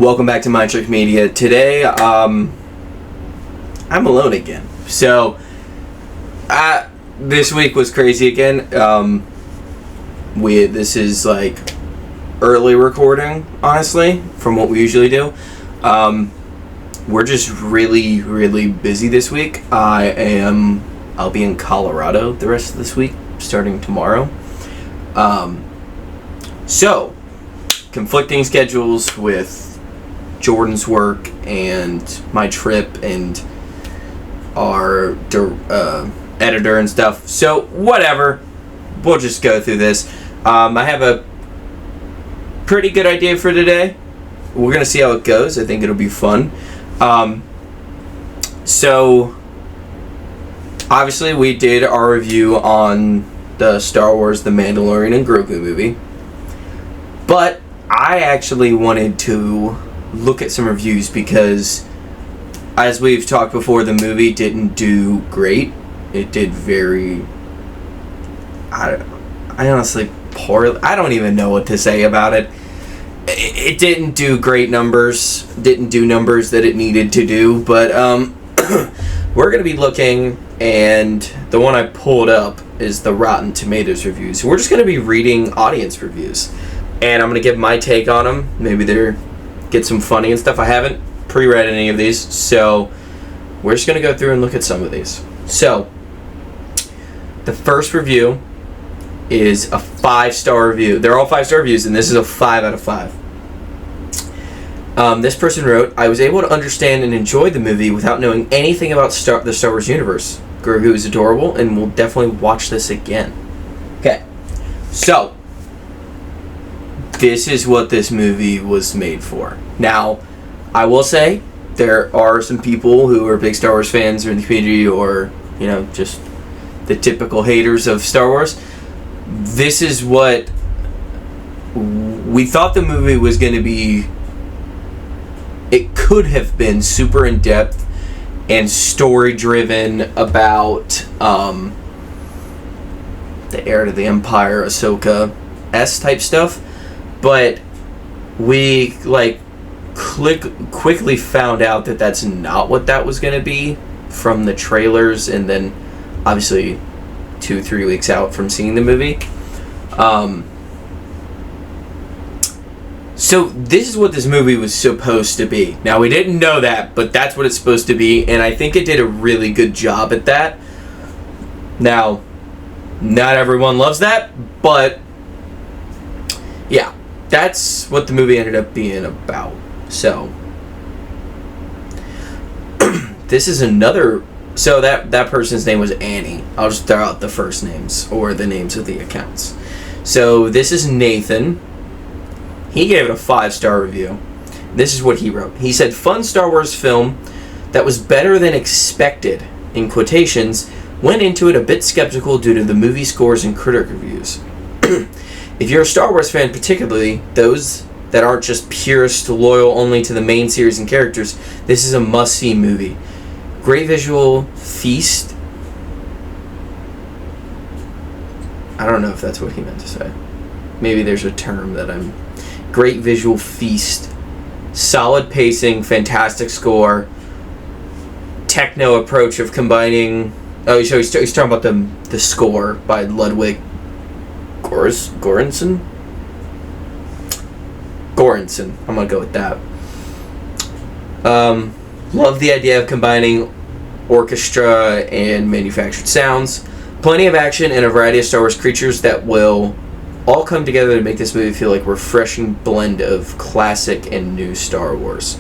Welcome back to My Trick Media. Today, I'm alone again. So, this week was crazy again. This is like early recording, honestly, from what we usually do. We're just really busy this week. I'll be in Colorado the rest of this week, starting tomorrow. So, conflicting schedules with Jordan's work and my trip and our editor and stuff. So, whatever. We'll just go through this. I have a pretty good idea for today. We're going to see how it goes. I think it'll be fun. So, obviously, we did our review on the Star Wars The Mandalorian and Grogu movie. But I actually wanted to look at some reviews because, as we've talked before, the movie didn't do great. It did I honestly poorly. I don't even know what to say about it. It didn't do great numbers. Didn't do numbers that it needed to do. But we're going to be looking, and the one I pulled up is the Rotten Tomatoes reviews. We're just going to be reading audience reviews, and I'm going to give my take on them. Maybe get some funny and stuff. I haven't pre-read any of these, so we're just going to go through and look at some of these. So, the first review is a 5-star review. They're all 5-star reviews, and this is a 5 out of 5. This person wrote, I was able to understand and enjoy the movie without knowing anything about the Star Wars universe. Grogu is adorable, and we'll definitely watch this again. Okay, so this is what this movie was made for. Now, I will say, there are some people who are big Star Wars fans or in the community, or, just the typical haters of Star Wars. This is what we thought the movie was going to be. It could have been super in-depth and story-driven about the heir to the Empire, Ahsoka-esque type stuff. But we quickly found out that that's not what that was going to be from the trailers, and then obviously 2-3 weeks out from seeing the movie. So this is what this movie was supposed to be. Now, we didn't know that, but that's what it's supposed to be, and I think it did a really good job at that. Now, not everyone loves that, but yeah, that's what the movie ended up being about. So, this is another. So that person's name was Annie. I'll just throw out the first names or the names of the accounts. So this is Nathan. He gave it a 5-star review. This is what he wrote. He said, fun Star Wars film that was better than expected, in quotations, went into it a bit skeptical due to the movie scores and critic reviews. If you're a Star Wars fan, particularly those that aren't just purists loyal only to the main series and characters, this is a must-see movie. Great visual feast. I don't know if that's what he meant to say. Maybe there's a term that I'm... Great visual feast. Solid pacing, fantastic score. Techno approach of combining... Oh, so he's talking about the score by Ludwig Göransson? Göransson. I'm going to go with that. Love the idea of combining orchestra and manufactured sounds. Plenty of action and a variety of Star Wars creatures that will all come together to make this movie feel like a refreshing blend of classic and new Star Wars.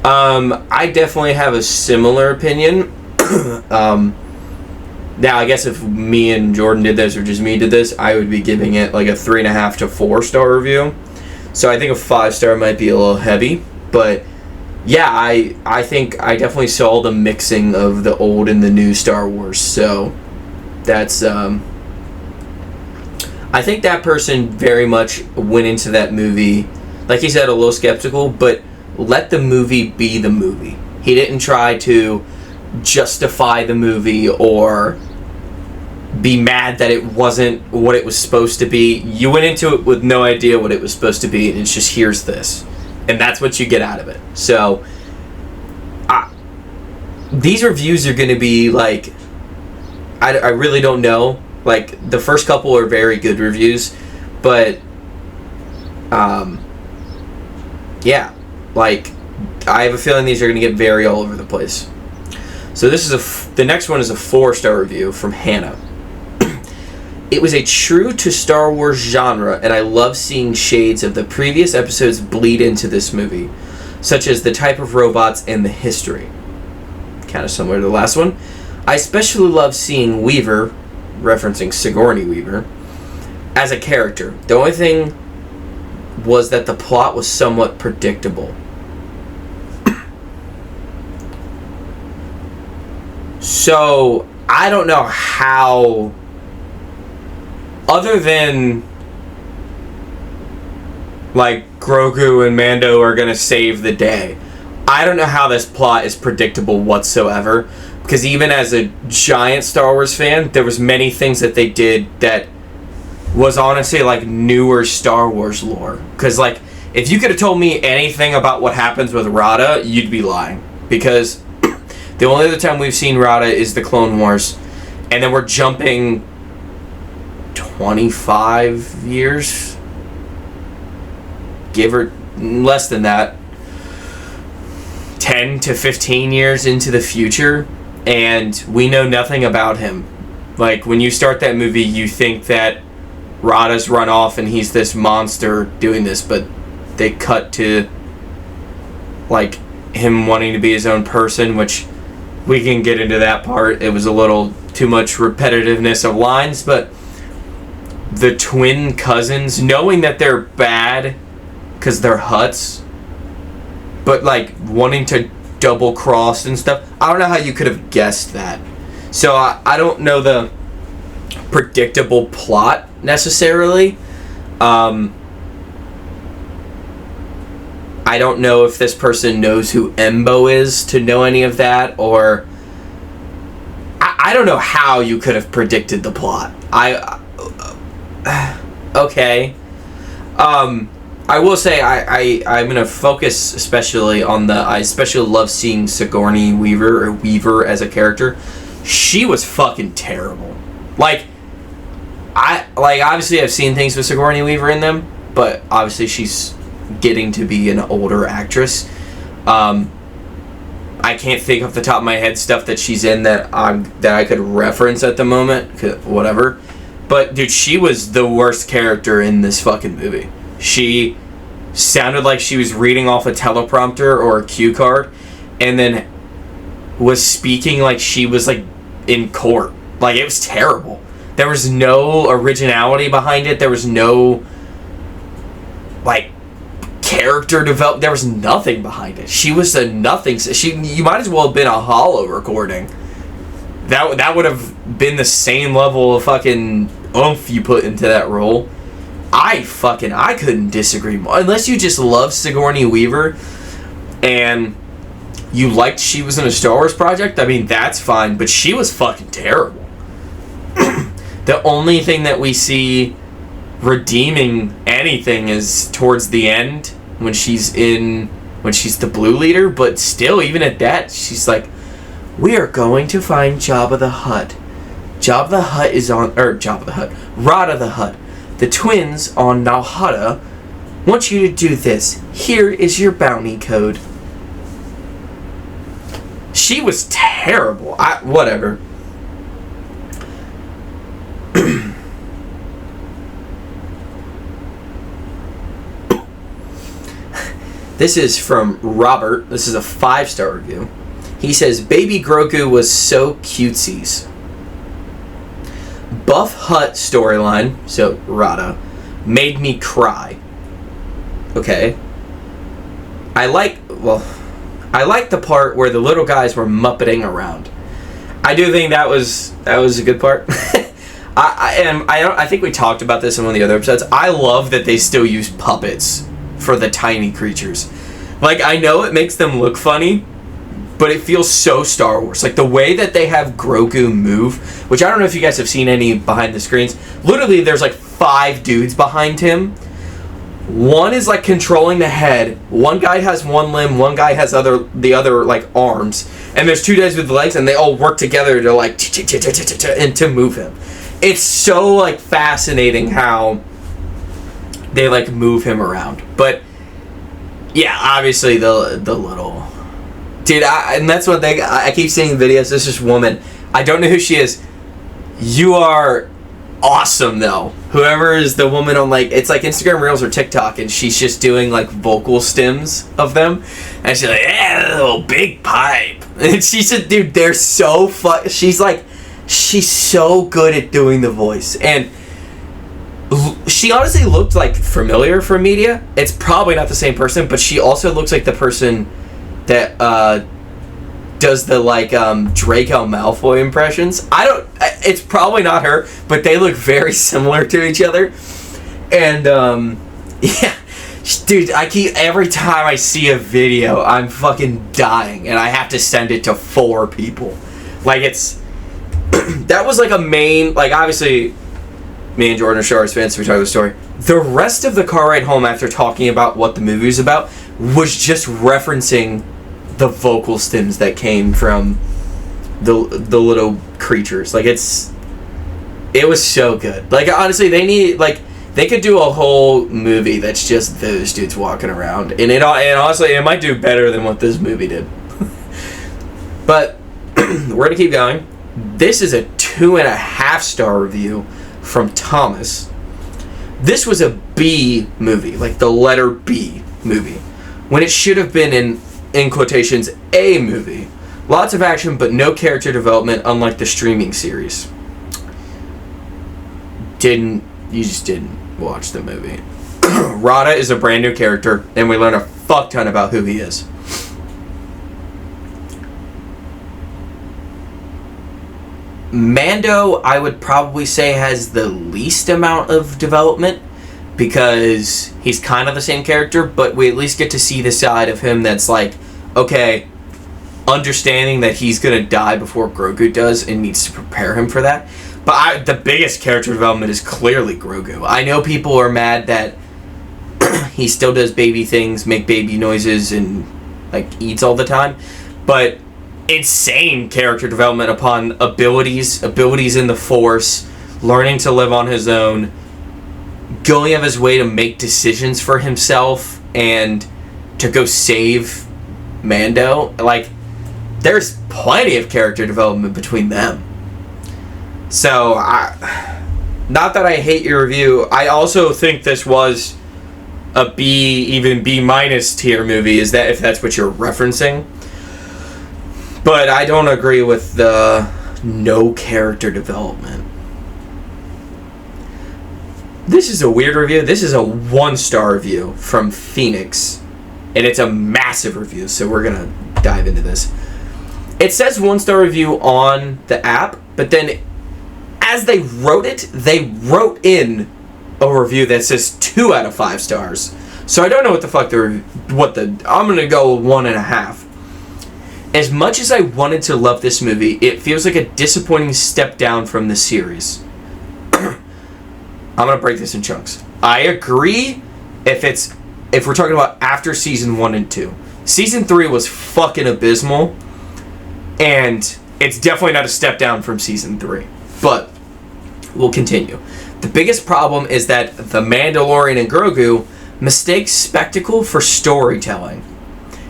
I definitely have a similar opinion. Now, I guess if me and Jordan did this, or just me did this, I would be giving it like a 3.5 to 4-star review. So I think a 5-star might be a little heavy, but yeah, I think I definitely saw the mixing of the old and the new Star Wars. So that's I think that person very much went into that movie, like he said, a little skeptical, but let the movie be the movie. He didn't try to justify the movie or be mad that it wasn't what it was supposed to be. You went into it with no idea what it was supposed to be, and it's just, here's this. and that's what you get out of it. So these reviews are going to be like, I really don't know. Like, the first couple are very good reviews, but yeah, like, I have a feeling these are going to get very all over the place. So this is the next one is a 4-star review from Hannah. It was a true to Star Wars genre, and I love seeing shades of the previous episodes bleed into this movie, such as the type of robots and the history. Kind of similar to the last one. I especially love seeing Weaver, referencing Sigourney Weaver, as a character. The only thing was that the plot was somewhat predictable. So, I don't know how, other than like Grogu and Mando are gonna save the day, I don't know how this plot is predictable whatsoever, because even as a giant Star Wars fan, there was many things that they did that was honestly like newer Star Wars lore. Because like, if you could have told me anything about what happens with Rada, you'd be lying, because the only other time we've seen Rada is the Clone Wars, and then we're jumping 25 years, give or less than that, 10 to 15 years into the future, and we know nothing about him. Like, when you start that movie, you think that Rada's run off and he's this monster doing this, but they cut to like him wanting to be his own person, which we can get into that part. It was a little too much repetitiveness of lines, but the twin cousins, knowing that they're bad because they're Hutts, but like wanting to double cross and stuff, I don't know how you could have guessed that. So I don't know the predictable plot necessarily. I don't know if this person knows who Embo is to know any of that, or I don't know how you could have predicted the plot. Okay. I will say I'm going to focus especially on I especially love seeing Sigourney Weaver, or Weaver as a character. She was fucking terrible. Like, obviously I've seen things with Sigourney Weaver in them, but obviously she's getting to be an older actress. I can't think off the top of my head stuff that she's in that I could reference at the moment, whatever. But dude, she was the worst character in this fucking movie. She sounded like she was reading off a teleprompter or a cue card, and then was speaking like she was like in court. Like, it was terrible. There was no originality behind it. There was no like character development. There was nothing behind it. She was a nothing. You might as well have been a hollow recording. That would have been the same level of fucking oomph you put into that role. I couldn't disagree more. Unless you just love Sigourney Weaver and you liked she was in a Star Wars project, I mean, that's fine, but she was fucking terrible. The only thing that we see redeeming anything is towards the end when she's the blue leader, but still, even at that, she's like, we are going to find Jabba the Hutt. Rada the Hutt. The twins on Nalhada want you to do this. Here is your bounty code. She was terrible. Whatever. This is from Robert. This is a 5-star review. He says, Baby Grogu was so cutesies. Buff Hutt storyline, so Rada, made me cry. Okay. I like the part where the little guys were muppeting around. I do think that was a good part. I think we talked about this in one of the other episodes. I love that they still use puppets for the tiny creatures. Like, I know it makes them look funny, but it feels so Star Wars. Like, the way that they have Grogu move, which I don't know if you guys have seen any behind the screens. Literally, there's like 5 dudes behind him One is like controlling the head. One guy has one limb. One guy has the other like arms. And there's two guys with legs, and they all work together to like and to move him. It's so like fascinating how they like move him around. But yeah, obviously the little dude. And that's one thing I keep seeing videos. This is woman. I don't know who she is. You are awesome though. Whoever is the woman on like, it's like Instagram Reels or TikTok, and she's just doing like vocal stems of them, and she's like, yeah, little big pipe, and she said, dude, they're so she's so good at doing the voice, and she honestly looked like familiar from media. It's probably not the same person, but she also looks like the person that does the like Draco Malfoy impressions. It's probably not her, but they look very similar to each other. And yeah, dude, every time I see a video, I'm fucking dying, and I have to send it to 4 people. Like, it's that was like a main, like, obviously me and Jordan are Star Wars fans, so we talk the story. The rest of the car ride home, after talking about what the movie was about, was just referencing the vocal stems that came from the little creatures. Like, it was so good. Like, honestly, they could do a whole movie that's just those dudes walking around, and honestly, it might do better than what this movie did. But we're gonna keep going. This is a 2.5-star review from Thomas. This was a B movie, like the letter B movie, when it should have been in quotations, a movie. Lots of action, but no character development, unlike the streaming series. You just didn't watch the movie. Rada is a brand new character, and we learn a fuck ton about who he is. Mando, I would probably say, has the least amount of development, because he's kind of the same character, but we at least get to see the side of him that's like, okay, understanding that he's gonna die before Grogu does and needs to prepare him for that. But the biggest character development is clearly Grogu. I know people are mad that he still does baby things, make baby noises, and like eats all the time, but insane character development upon abilities in the Force, learning to live on his own, going out of his way to make decisions for himself and to go save Mando. Like, there's plenty of character development between them. So, not that I hate your review, I also think this was a B, even B- tier movie, is that if that's what you're referencing. But I don't agree with the no character development. This is a weird review. This is a 1-star review from Phoenix, and it's a massive review, so we're gonna dive into this. It says 1-star review on the app, but then as they wrote it, they wrote in a review that says 2 out of 5 stars. So I don't know what the fuck I'm gonna go 1.5. As much as I wanted to love this movie, it feels like a disappointing step down from the series. I'm gonna break this in chunks. I agree if we're talking about after season 1 and 2. Season 3 was fucking abysmal, and it's definitely not a step down from season 3. But we'll continue. The biggest problem is that the Mandalorian and Grogu mistakes spectacle for storytelling.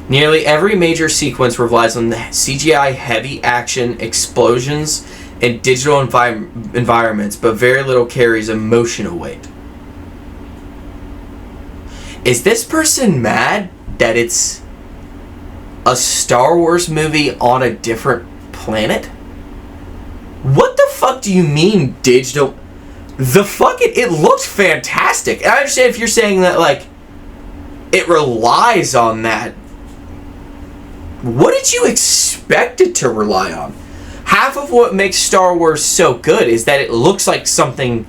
Nearly every major sequence relies on the CGI-heavy action, explosions, and digital environments, but very little carries emotional weight. Is this person mad that it's a Star Wars movie on a different planet? What the fuck do you mean digital? It looks fantastic. And I understand if you're saying that, like, it relies on that. What did you expect it to rely on? Half of what makes Star Wars so good is that it looks like something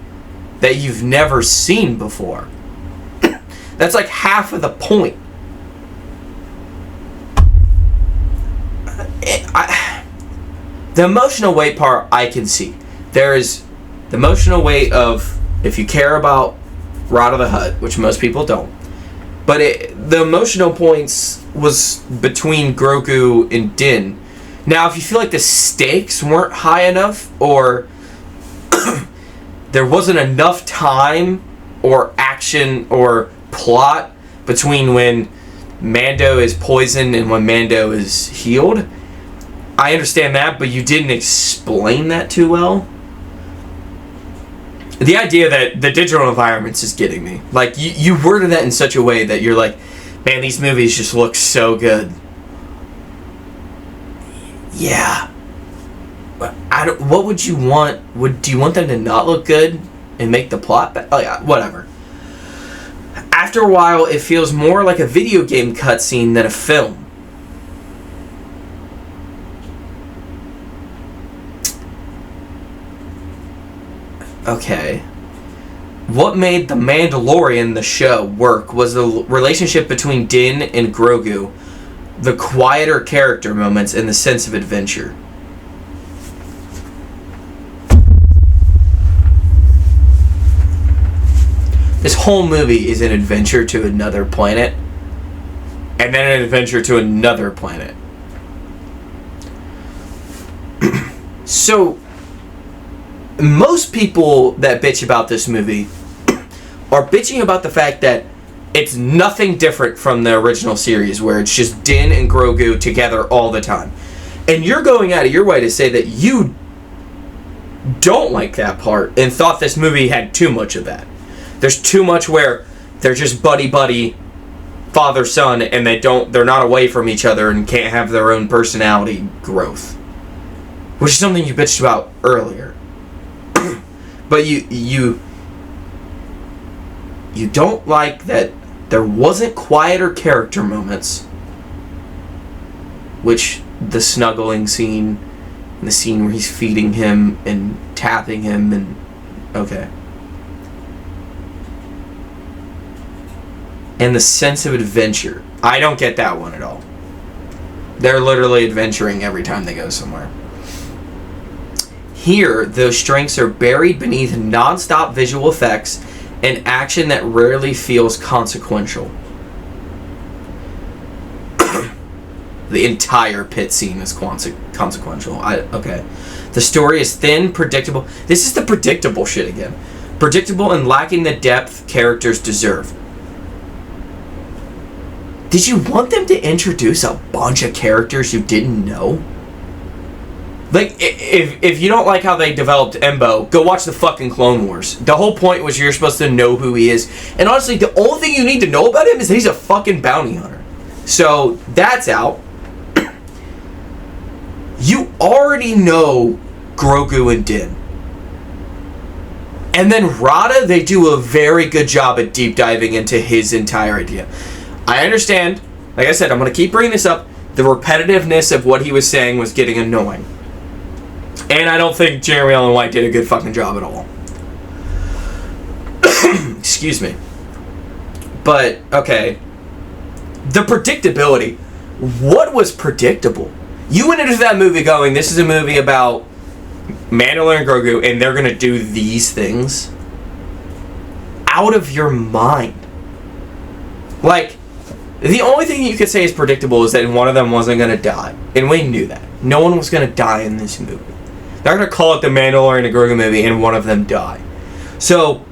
that you've never seen before. That's like half of the point. The emotional weight part I can see. There is the emotional weight of, if you care about Rada the Hutt, which most people don't, But the emotional points was between Grogu and Din. Now, if you feel like the stakes weren't high enough, or there wasn't enough time or action or plot between when Mando is poisoned and when Mando is healed, I understand that, but you didn't explain that too well. The idea that the digital environments is getting me. Like, you worded that in such a way that you're like, man, these movies just look so good. Yeah. What would you want? Do you want them to not look good and make the plot bad? Oh yeah, whatever. After a while, it feels more like a video game cutscene than a film. Okay. What made The Mandalorian, the show, work was the relationship between Din and Grogu, the quieter character moments, and the sense of adventure. This whole movie is an adventure to another planet, and then an adventure to another planet. So, most people that bitch about this movie are bitching about the fact that it's nothing different from the original series, where it's just Din and Grogu together all the time. And you're going out of your way to say that you don't like that part and thought this movie had too much of that. There's too much where they're just buddy, father-son, and they're not away from each other and can't have their own personality growth. Which is something you bitched about earlier. But you don't like that there wasn't quieter character moments, which the snuggling scene, and the scene where he's feeding him and tapping him, and okay. And the sense of adventure. I don't get that one at all. They're literally adventuring every time they go somewhere. Here, those strengths are buried beneath non-stop visual effects and action that rarely feels consequential. The entire pit scene is consequential. Okay. The story is thin, predictable. This is the predictable shit again. Predictable and lacking the depth characters deserve. Did you want them to introduce a bunch of characters you didn't know? Like, if you don't like how they developed Embo, go watch the fucking Clone Wars. The whole point was you're supposed to know who he is. And honestly, the only thing you need to know about him is that he's a fucking bounty hunter. So, that's out. You already know Grogu and Din. And then Rada, they do a very good job at deep diving into his entire idea. I understand, like I said, I'm going to keep bringing this up, the repetitiveness of what he was saying was getting annoying. And I don't think Jeremy Allen White did a good fucking job at all. Excuse me. But, okay. The predictability. What was predictable? You went into that movie going, this is a movie about Mandalorian and Grogu, and they're going to do these things. Out of your mind. Like, the only thing you could say is predictable is that one of them wasn't going to die. And we knew that. No one was going to die in this movie. They're going to call it the Mandalorian and Grogu movie and one of them die. So,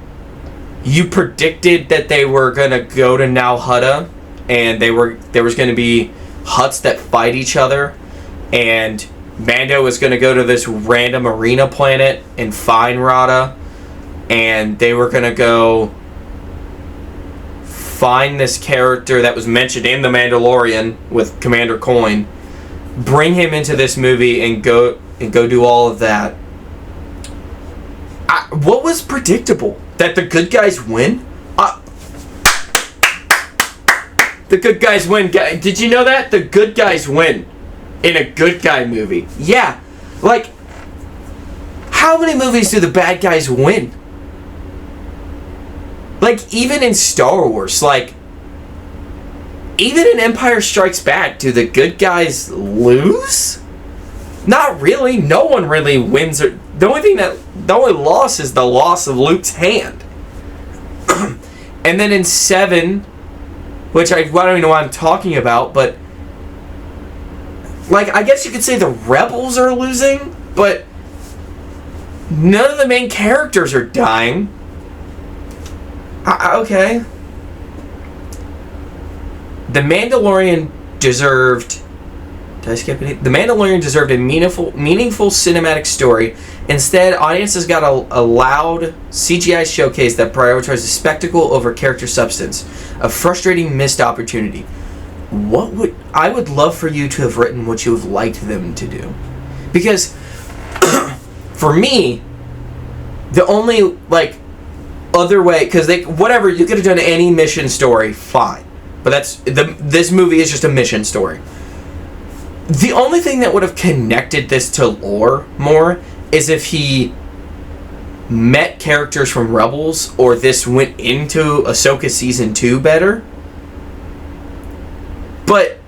you predicted that they were going to go to Nal Hutta and there was going to be Hutts that fight each other, and Mando was going to go to this random arena planet and find Rada, and they were going to go find this character that was mentioned in The Mandalorian with Commander Coin, bring him into this movie and go do all of that. What was predictable? That the good guys win? The good guys win. Did you know that? The good guys win in a good guy movie. Yeah. Like, how many movies do the bad guys win? Like, even in Star Wars, like, even in Empire Strikes Back, do the good guys lose? Not really. No one really wins. The only loss is the loss of Luke's hand. And then in 7, which I don't even know what I'm talking about, but like, I guess you could say the rebels are losing, but none of the main characters are dying. Okay. The Mandalorian deserved... Did I skip it? The Mandalorian deserved a meaningful cinematic story. Instead, audiences got a loud CGI showcase that prioritizes spectacle over character substance. A frustrating missed opportunity. I would love for you to have written what you have liked them to do. Because, for me, the only, like, other way... Because whatever, you could have done any mission story, fine. But this movie is just a mission story. The only thing that would have connected this to lore more is if he met characters from Rebels, or this went into Ahsoka Season 2 better. But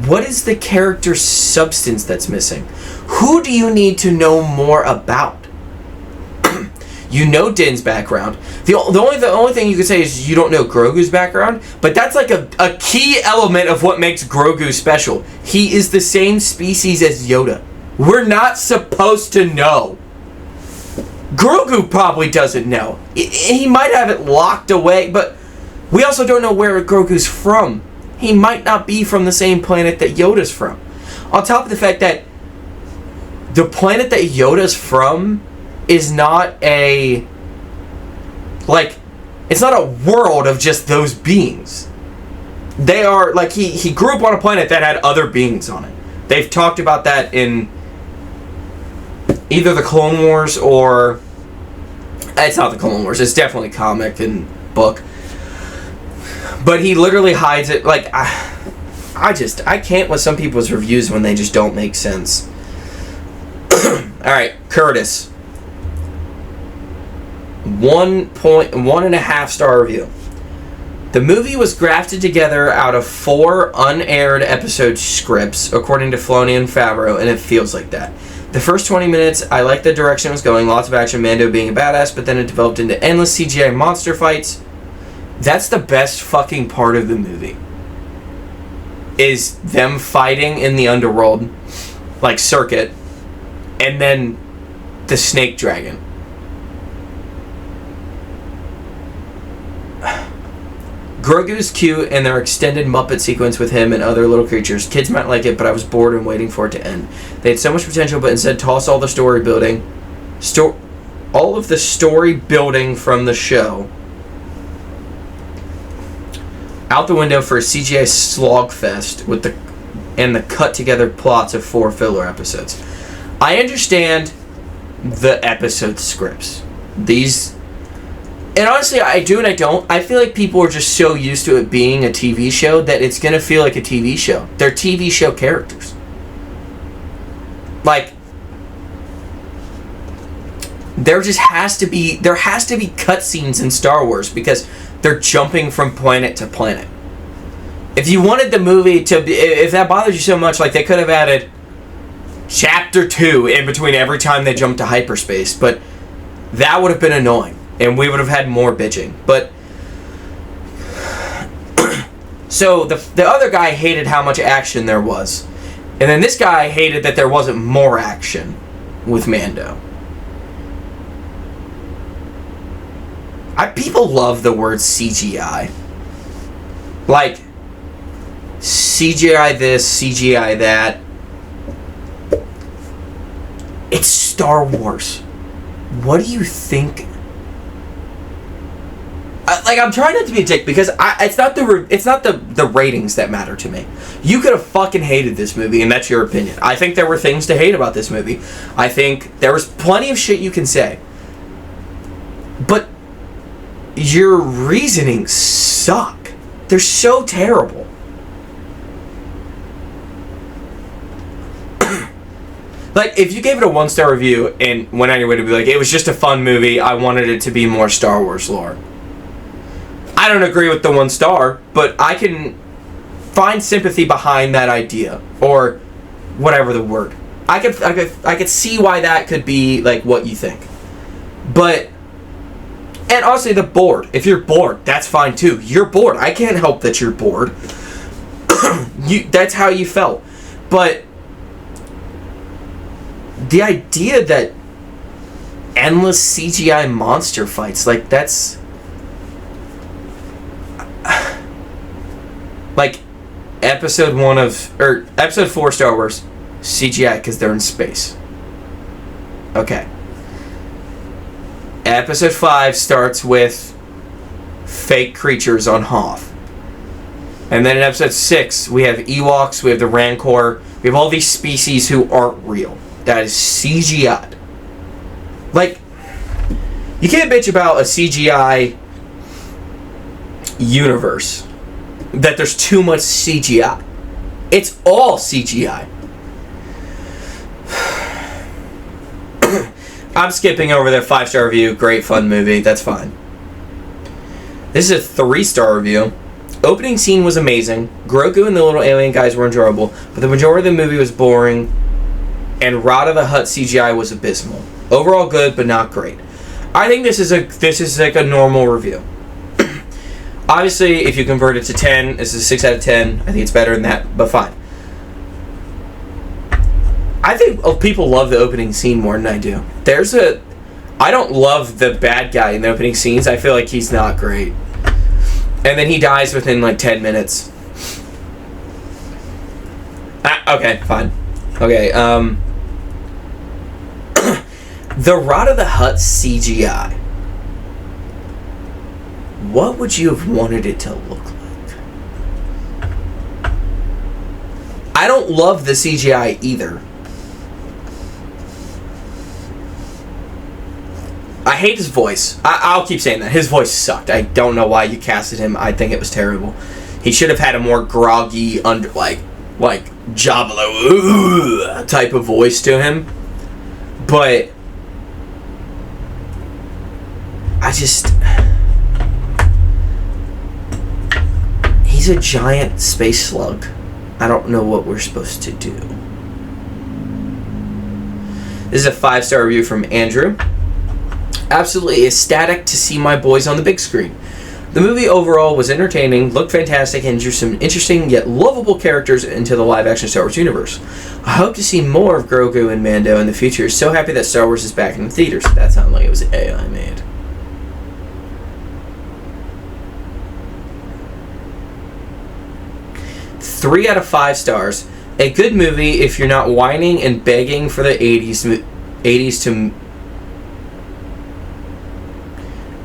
what is the character substance that's missing? Who do you need to know more about? You know Din's background. The only thing you could say is you don't know Grogu's background, but that's like a key element of what makes Grogu special. He is the same species as Yoda. We're not supposed to know. Grogu probably doesn't know. He might have it locked away, but we also don't know where Grogu's from. He might not be from the same planet that Yoda's from. On top of the fact that the planet that Yoda's from is not it's not a world of just those beings. They are, like, he grew up on a planet that had other beings on it. They've talked about that in either the Clone Wars or... It's not the Clone Wars, it's definitely comic and book. But he literally hides it, like, I can't with some people's reviews when they just don't make sense. Alright, Curtis. 1.5 star review. The movie was grafted together out of 4 unaired episode scripts, according to Filoni and Favreau, and it feels like that. The first 20 minutes, I liked the direction it was going, lots of action, Mando being a badass, but then it developed into endless CGI monster fights. That's the best fucking part of the movie. Is them fighting in the underworld, like Circuit, and then the snake dragon. Grogu's cute, and their extended Muppet sequence with him and other little creatures. Kids might like it, but I was bored and waiting for it to end. They had so much potential, but instead tossed all the story building, all of the story building from the show out the window for a CGI slogfest with the cut together plots of 4 filler episodes. I understand the episode scripts. And honestly, I do and I don't. I feel like people are just so used to it being a TV show that it's going to feel like a TV show. They're TV show characters. Like, there has to be cutscenes in Star Wars because they're jumping from planet to planet. If you wanted the movie to be, if that bothers you so much, like, they could have added Chapter 2 in between every time they jumped to hyperspace, but that would have been annoying. And we would have had more bitching. But so the other guy hated how much action there was. And then this guy hated that there wasn't more action with Mando. People love the word CGI. Like, CGI this, CGI that. It's Star Wars. What do you think? I'm trying not to be a dick because it's not the ratings that matter to me. You could have fucking hated this movie, and that's your opinion. I think there were things to hate about this movie. I think there was plenty of shit you can say. But your reasonings suck. They're so terrible. Like, if you gave it a 1-star review and went on your way to be like, it was just a fun movie, I wanted it to be more Star Wars lore. I don't agree with the 1 star, but I can find sympathy behind that idea, or whatever the word. I could see why that could be like what you think. But And honestly, the bored. If you're bored, that's fine too. You're bored. I can't help that you're bored. That's how you felt. But the idea that endless CGI monster fights, like, that's... like, episode 4 Star Wars, CGI because they're in space. Okay. Episode 5 starts with fake creatures on Hoth. And then in episode 6, we have Ewoks, we have the Rancor, we have all these species who aren't real. That is CGI. Like, you can't bitch about a CGI universe that there's too much CGI. It's all CGI. I'm skipping over the 5-star review. Great fun movie. That's fine. This is a 3-star review. Opening scene was amazing. Grogu and the little alien guys were enjoyable, but the majority of the movie was boring, and Rada the Hutt CGI was abysmal. Overall good, but not great. I think this is like a normal review. Obviously, if you convert it to 10, this is a 6 out of 10. I think it's better than that, but fine. I think people love the opening scene more than I do. I don't love the bad guy in the opening scenes. I feel like he's not great. And then he dies within like 10 minutes. Okay, fine. Okay, the Rada the Hutt CGI. What would you have wanted it to look like? I don't love the CGI either. I hate his voice. I'll keep saying that. His voice sucked. I don't know why you casted him. I think it was terrible. He should have had a more groggy, like Jabba type of voice to him. But he's a giant space slug. I don't know what we're supposed to do. This is a 5-star review from Andrew. Absolutely ecstatic to see my boys on the big screen. The movie overall was entertaining, looked fantastic, and drew some interesting yet lovable characters into the live-action Star Wars universe. I hope to see more of Grogu and Mando in the future. So happy that Star Wars is back in the theaters. That sounded like it was AI made. Three out of 5 stars. A good movie if you're not whining and begging for the 80s to...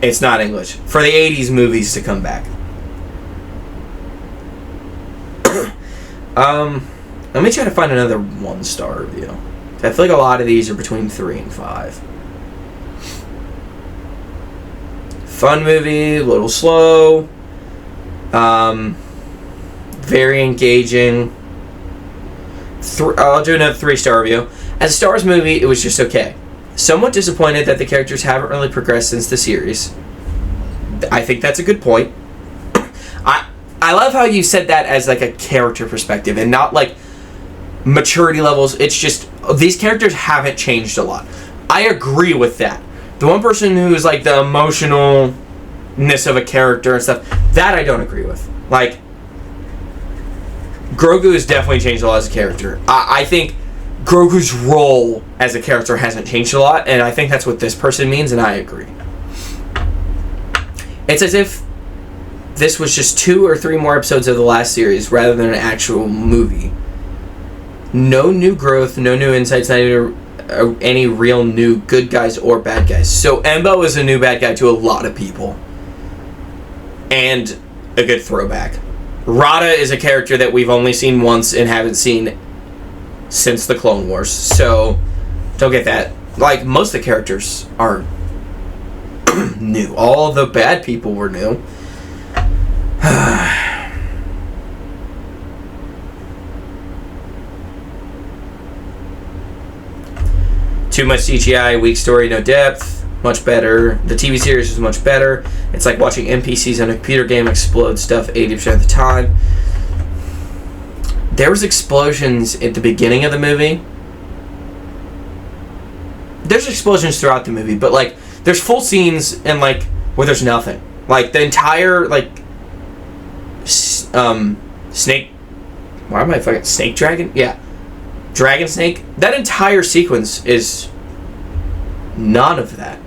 It's not English. For the 80s movies to come back. Let me try to find another 1-star review. I feel like a lot of these are between 3 and 5. Fun movie, a little slow. Very engaging. I'll do another 3-star review. As a Star Wars movie, it was just okay. Somewhat disappointed that the characters haven't really progressed since the series. I think that's a good point. I love how you said that as like a character perspective and not like maturity levels. It's just these characters haven't changed a lot. I agree with that. The one person who's like the emotionalness of a character and stuff, that I don't agree with. Like, Grogu has definitely changed a lot as a character. I think Grogu's role as a character hasn't changed a lot, and I think that's what this person means, and I agree. It's as if this was just 2 or 3 more episodes of the last series rather than an actual movie. No new growth, no new insights, not even any real new good guys or bad guys. So Embo is a new bad guy to a lot of people. And a good throwback. Rada is a character that we've only seen once and haven't seen since the Clone Wars. So don't get that. Like, most of the characters are new. All of the bad people were new. Too much CGI, weak story, no depth. Much better. The TV series was much better. It's like watching NPCs on a computer game explode stuff 80% of the time. There was explosions at the beginning of the movie. There's explosions throughout the movie, but like there's full scenes and like where there's nothing. Like, the entire, like, snake... Why am I fucking... Snake dragon? Yeah. Dragon snake? That entire sequence is none of that.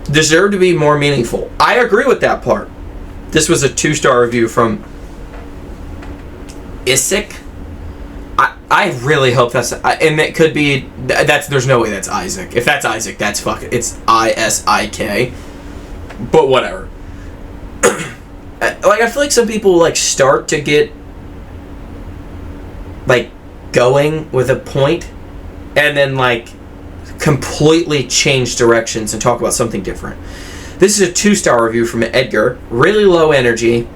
Deserved to be more meaningful. I agree with that part. This was a 2-star review from Isaac. I really hope that's... and it could be... There's no way that's Isaac. If that's Isaac, that's fucking... It's ISIK. But whatever. Like, I feel like some people, like, start to get, like, going with a point, and then, like, completely change directions and talk about something different. This is a 2-star review from Edgar. Really low energy.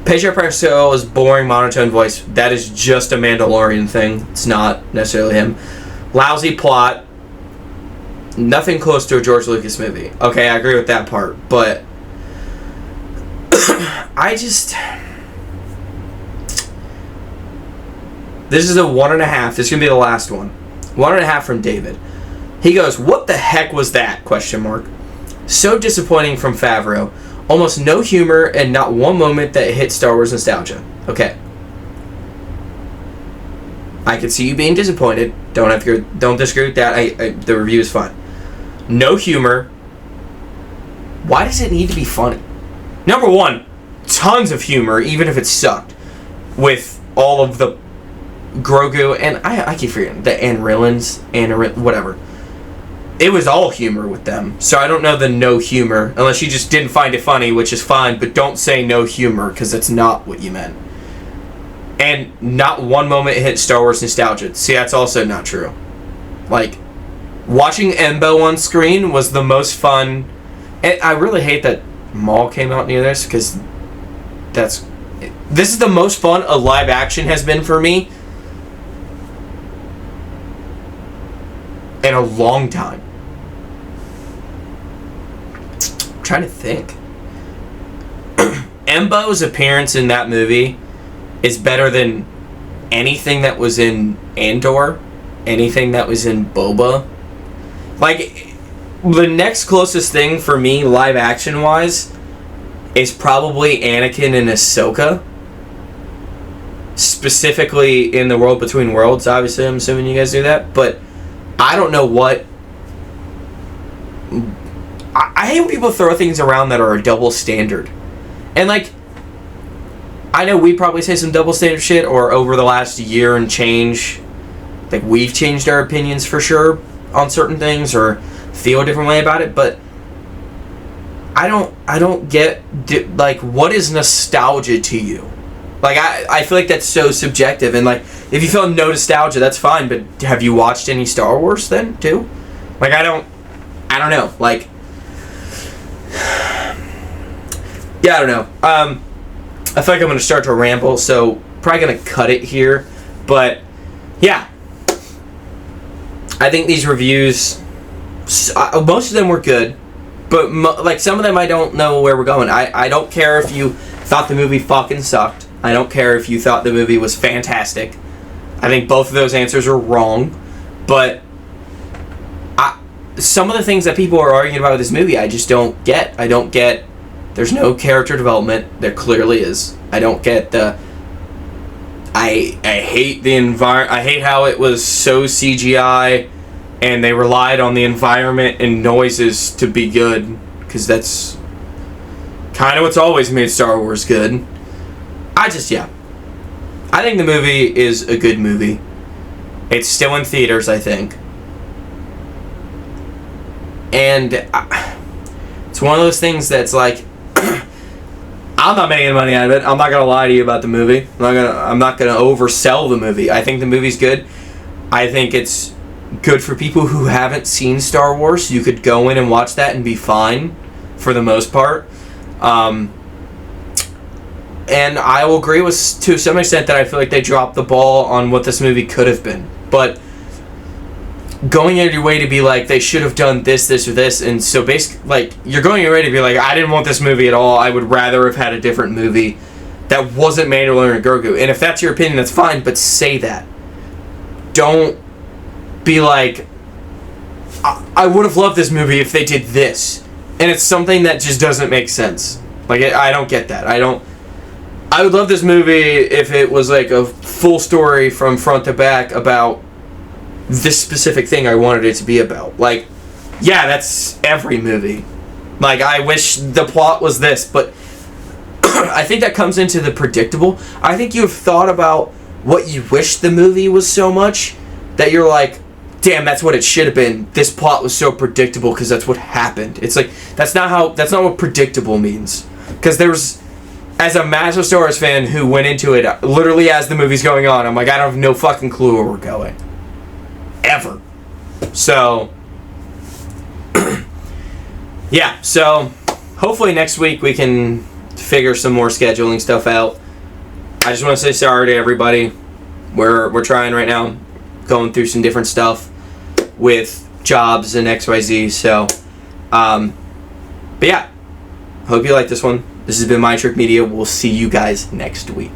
Pedro Pascal's boring monotone voice. That is just a Mandalorian thing. It's not necessarily him. Lousy plot. Nothing close to a George Lucas movie. Okay, I agree with that part, but I just... This is a 1.5. This is going to be the last one. 1.5 from David. He goes, "What the heck was that?" ? So disappointing from Favreau. Almost no humor and not one moment that hit Star Wars nostalgia. Okay. I could see you being disappointed. Don't disagree with that. The review is fine. No humor. Why does it need to be funny? Number one, tons of humor, even if it sucked, with all of the Grogu and I keep forgetting the Anrillans, whatever. It was all humor with them, so I don't know the no humor unless you just didn't find it funny, which is fine. But don't say no humor because that's not what you meant. And not one moment hit Star Wars nostalgia. See, that's also not true. Like, watching Embo on screen was the most fun. And I really hate that Maul came out near this, because this is the most fun a live action has been for me in a long time. I'm trying to think. Embo's appearance in that movie is better than anything that was in Andor, anything that was in Boba. Like, the next closest thing for me, live action wise, is probably Anakin and Ahsoka. Specifically in the World Between Worlds, obviously, I'm assuming you guys do that. But I don't know what... I hate when people throw things around that are a double standard. And, like, I know we probably say some double standard shit, or over the last year and change, like, we've changed our opinions for sure on certain things, or feel a different way about it, but I don't get, like, what is nostalgia to you? Like, I feel like that's so subjective, and, like, if you feel no nostalgia, that's fine, but have you watched any Star Wars then, too? Like, I don't know, like, yeah, I don't know, I feel like I'm going to start to ramble, so probably going to cut it here, but, yeah, I think these reviews, most of them were good, but, like, some of them I don't know where we're going. I don't care if you thought the movie fucking sucked. I don't care if you thought the movie was fantastic. I think both of those answers are wrong, but some of the things that people are arguing about with this movie, I just don't get. I don't get, there's no character development. There clearly is. I don't get the, I hate the environment. I hate how it was so CGI, and they relied on the environment and noises to be good, because that's kind of what's always made Star Wars good. I think the movie is a good movie. It's still in theaters, I think. And it's one of those things that's like, I'm not making money out of it. I'm not gonna lie to you about the movie. I'm not gonna oversell the movie. I think the movie's good. I think it's good for people who haven't seen Star Wars. You could go in and watch that and be fine, for the most part. And I will agree with, to some extent, that I feel like they dropped the ball on what this movie could have been. But going out of your way to be like, they should have done this, this, or this, and so basically, like, you're going your way to be like, I didn't want this movie at all. I would rather have had a different movie that wasn't Mandalorian and Grogu. And if that's your opinion, that's fine, but say that. Don't be like, I would have loved this movie if they did this. And it's something that just doesn't make sense. Like, I don't get that. I would love this movie if it was like a full story from front to back about this specific thing I wanted it to be about. Like, yeah, that's every movie. Like, I wish the plot was this, but I think that comes into the predictable. I think you've thought about what you wish the movie was so much that you're like, damn, that's what it should have been. This plot was so predictable because that's what happened. It's like, that's not what predictable means. Because as a massive Star Wars fan who went into it literally as the movie's going on, I'm like, I don't have no fucking clue where we're going. Ever. So, yeah, so hopefully next week we can figure some more scheduling stuff out. I just want to say sorry to everybody. We're trying right now, going through some different stuff with jobs and XYZ. So, but yeah, hope you like this one. This has been My Trick Media. We'll see you guys next week.